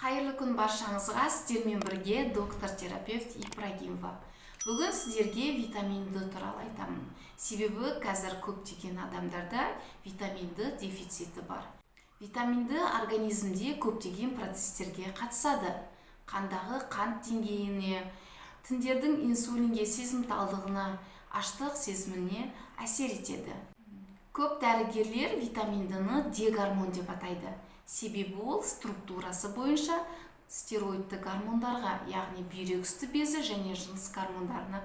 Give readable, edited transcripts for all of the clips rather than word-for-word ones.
Қайырлы күн баршаңызға, сіздермен бірге доктор-терапевт Ибрагимова. Бүгін сіздерге витамин D туралы айтамын. Себебі қазір көптеген адамдарда витамин D дефициті бар. Витамин D организмде көптеген процестерге қатысады. Қандағы қант деңгейіне, тіндердің инсулинге сезімталдығына, аштық сезіміне әсер етеді. Көп дәрігерлер витамин D-ны D гормон деп атайды. Себебі ол структурасы бойынша стероидты гормондарға, яғни бүйрек үсті безі және жыныс гормондарына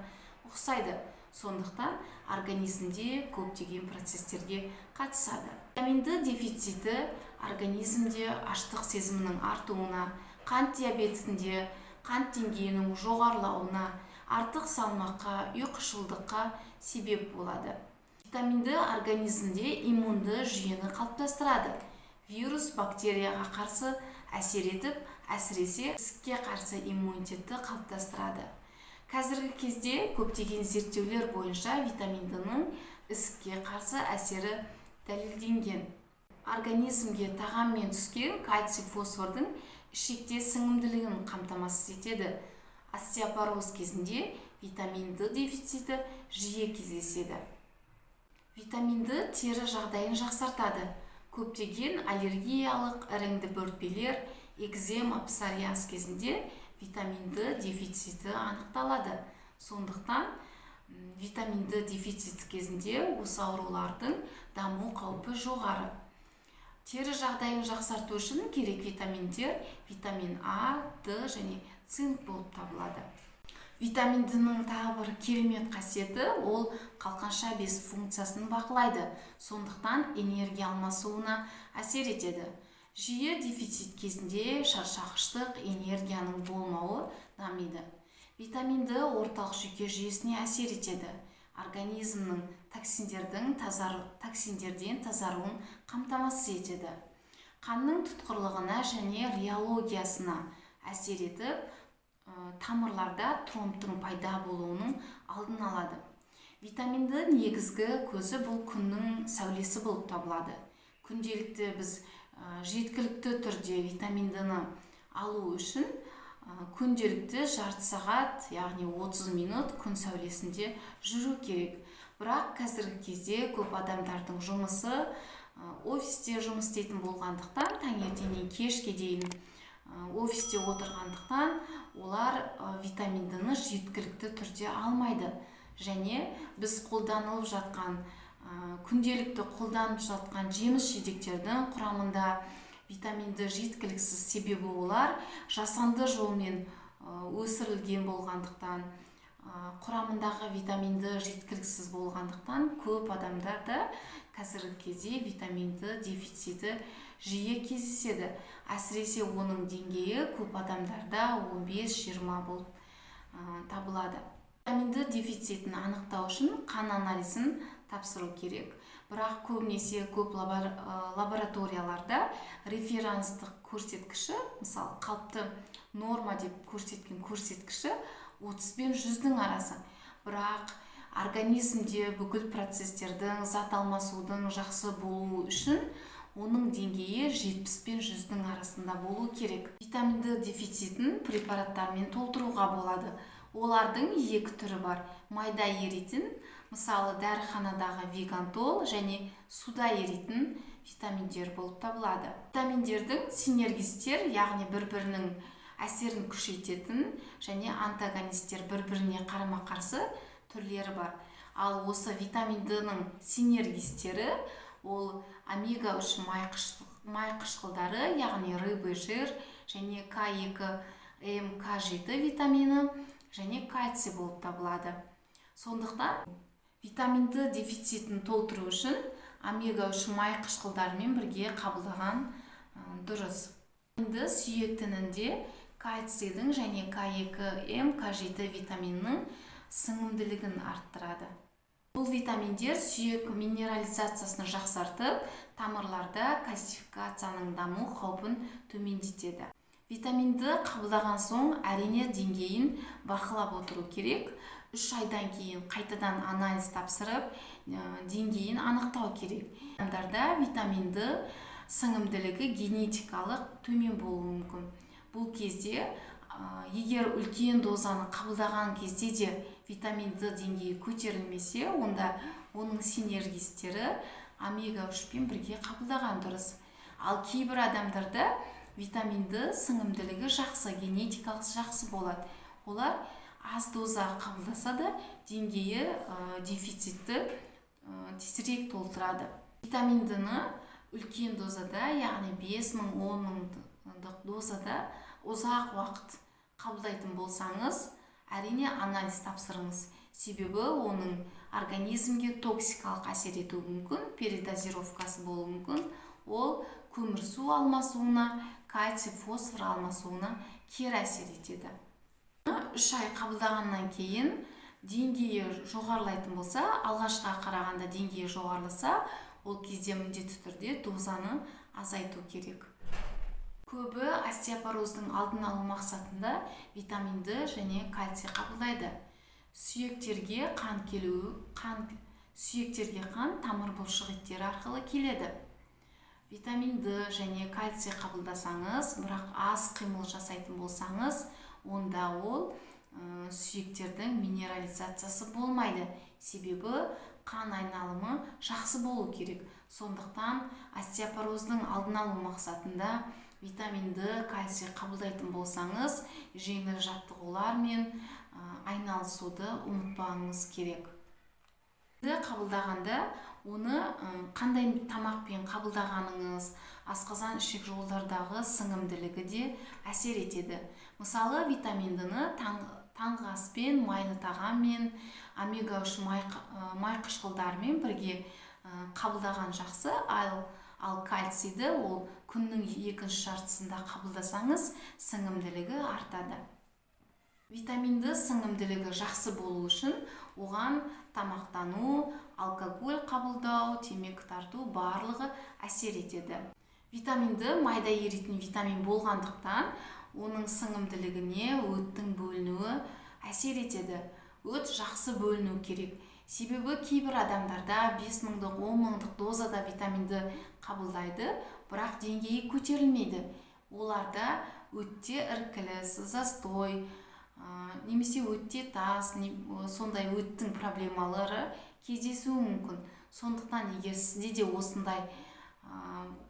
ұқсайды. Сондықтан организмде көптеген процестерге қатысады. Витамин D дефициті организмде аштық сезімінің артуына, қант диабетінде қант деңгейінің жоғарылауына, артық салмаққа, ұйқышылдыққа себеп болады. Витамин D организмде иммунды жүйені қалыптастырады. Вирус бактерияға қарсы әсер етіп, әсіресе ісікке қарсы иммунитетті қалыптастырады. Қазіргі кезде көптеген зерттеулер бойынша витамин D-ның ісікке қарсы әсері дәлелденген. Организмге тағаммен түскен кальций фосфордың ішекте сіңімділігін қамтамасыз етеді. Остеопороз кезінде витамин D дефициті жиі кездеседі. Витамин D тері жағдайын жақсартады. Көптеген аллергиялық іріңді бөртпелер, экзема, псориаз кезінде витамин D дефициті анықталады. Сондықтан витамин D дефициті кезінде осы аурулардың даму қаупі жоғары. Тері жағдайын жақсарту үшін керек витаминдер витамин А, D және цинк болып табылады. Витамин D-ның тағы бір керемет қасиеті ол қалқанша без функциясын бақылайды. Сондықтан энергия алмасуына әсер етеді. Жиі дефицит кезінде шаршағыштық, энергияның болмауы дамиды. Витамин D орталық жүйке жүйесіне әсер етеді. Организмнің токсиндерден тазаруын қамтамасыз етеді. Қанның тұтқырлығына және реологиясына әсер етіп, тамырларда тромбтың пайда болуының алдын алады. Витамин D негізгі көзі бұл күннің сәулесі болып табылады. Күнделікті біз жеткілікті түрде витамин D-ны алу үшін күнделікті жарты сағат, яғни 30 минут күн сәулесінде жүру керек. Бірақ қазіргі кезде көп адамдардың жұмысы офисте жұмыс істейтін болғандықтан, таңертеңнен кешке дейін офисте отырғандықтан олар витамин D-ны жеткілікті түрде алмайды. Және біз қолданылып жатқан күнделікті қолданып жатқан жеміс жидектердің құрамында витамин D жеткіліксіз, себебі олар жасанды жолмен өсірілген болғандықтан, құрамындағы витамин D жеткіліксіз болғандықтан көп адамдарда қазіргі кезде витамин D дефициті жиі кездеседі. Әсіресе оның деңгейі көп адамдарда 15-20 болып табылады. Витамин D дефицитін анықтау үшін қан анализін тапсыру керек. Бірақ көбінесе көп лабораторияларда референстік көрсеткіші, мысалы қалыпты норма деп көрсеткен көрсеткіші 30 пен 100-дің арасы. Бірақ организмде бүкіл процестердің, зат алмасудың жақсы болуы үшін оның деңгейі 70 пен 100-дің арасында болу керек. Витамин D дефицитін препараттармен толтыруға болады. Олардың екі түрі бар. Майда еритін, мысалы дәріханадағы вигантол және суда еритін витаминдер болып табылады. Витаминдердің синергистер, яғни бір-бірінің әсерін күшейтетін және антагонистер бір-біріне қарама-қарсы түрлері бар. Ал осы витамин D-ның синергистері ол омега-3 май қышқылдары, яғни рыбы жир және К2, М, К7 витамині және кальций болып табылады. Сондықтан витамин D дефицитін толтыру үшін омега-3 май қышқылдарымен бірге қабылдаған дұрыс. Витамин D сүйек тінінде кальцийдің және К2, М, К7 витаминінің сіңімділігін арттырады. Бұл витаминдер сүйек минерализациясын жақсартып, тамырларда кальцификацияның даму қаупін төмендетеді. Витамин D қабылдаған соң әрине деңгейін бақылап отыру керек. 3 айдан кейін қайтадан анализ тапсырып, деңгейін анықтау керек. Адамдарда витамин D сіңімділігі генетикалық төмен болуы мүмкін. кезде егер үлкен дозаны қабылдаған кезде де витамин D деңгейі көтерілмесе, онда оның синергистері омега 3 пен бірге қабылдаған дұрыс. Ал кейбір адамдарда витамин D сіңімділігі жақсы, генетикалық жақсы болады. Олар аз доза қабылдаса да деңгейі дефицитті тезірек толтырады. Витамин D-ны үлкен дозада, яғни 5000-10 дозада ұзақ уақыт қабылдайтын болсаңыз, әрине анализ тапсырыңыз. Себебі оның организмге токсикалық әсер етуі мүмкін, передозировкасы болуы мүмкін. Ол көмірсу алмасуына, кальций, фосфор алмасуына кері әсер етеді. 3 ай қабылдағаннан кейін деңгейі жоғарылайтын болса, алғашқыға қарағанда деңгейі жоғарыласа, ол кезде міндетті түрде дозаны азайту керек. Көбі остеопороздың алдын алу мақсатында витамин D және кальций қабылдайды. Сүйектерге қан тамыр бұлшықеттері арқылы келеді. Витамин D және кальций қабылдасаңыз, бірақ аз қимыл жасайтын болсаңыз, онда ол сүйектердің минерализациясы болмайды. Себебі қан айналымы жақсы болу керек. Сондықтан остеопороздың алдын алу мақсатында витамин D, кальций қабылдайтын болсаңыз, жеңіл жаттығулармен айналысуды ұмытпаңыз керек. Қабылдағанда оны қандай тамақпен қабылдағаныңыз, асқазан ішек жолдардағы сіңімділігі де әсер етеді. Мысалы, витамин D-ны таңғы аспен, майлы тағаммен, омега 3 май қышқылдарымен бірге қабылдаған жақсы, ал кальцийді ол күннің екінші жартысында қабылдасаңыз, сіңімділігі артады. Витамин D сіңімділігі жақсы болу үшін оған тамақтану, алкоголь қабылдау, темекі тарту барлығы әсер етеді. Витамин D майда еритін витамин болғандықтан, оның сіңімділігіне өттің бөлінуі әсер етеді. Өт жақсы бөліну керек. Себебі кейбір адамдарда 5000-10 000 дозада витамин D қабылдайды, бірақ деңгейі көтерілмейді. Оларда өтте іркіліс, застой, немесе өтте тас, сондай өттің проблемалары кездесуі мүмкін. Сондықтан егер сізде де осындай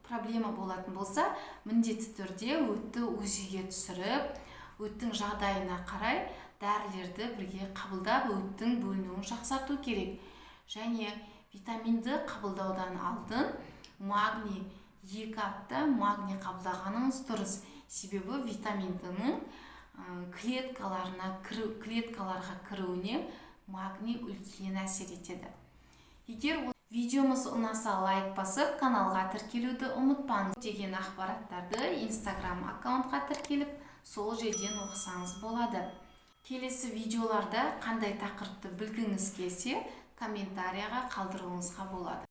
проблема болатын болса, міндетті түрде өтті УЗИ-ге түсіріп, өттің жағдайына қарай дәрілерді бірге қабылдап, өттің бөлінуін жақсарту керек. Және витамин D қабылдаудан алдын магний 2 апта магний қабылдағаныңыз дұрыс. Себебі витамин D-ның клеткаларға кіруіне магний үлкен әсер етеді. Егер видеомыз ұнаса лайк басып, каналға тіркелуді ұмытпаңыз. Деген ақпараттарды Instagram аккаунтқа тіркеліп, сол жерден оқысаңыз болады. Келесі видеоларда қандай тақырыпты білгіңіз келсе, комментарияға қалдыруыңызға болады.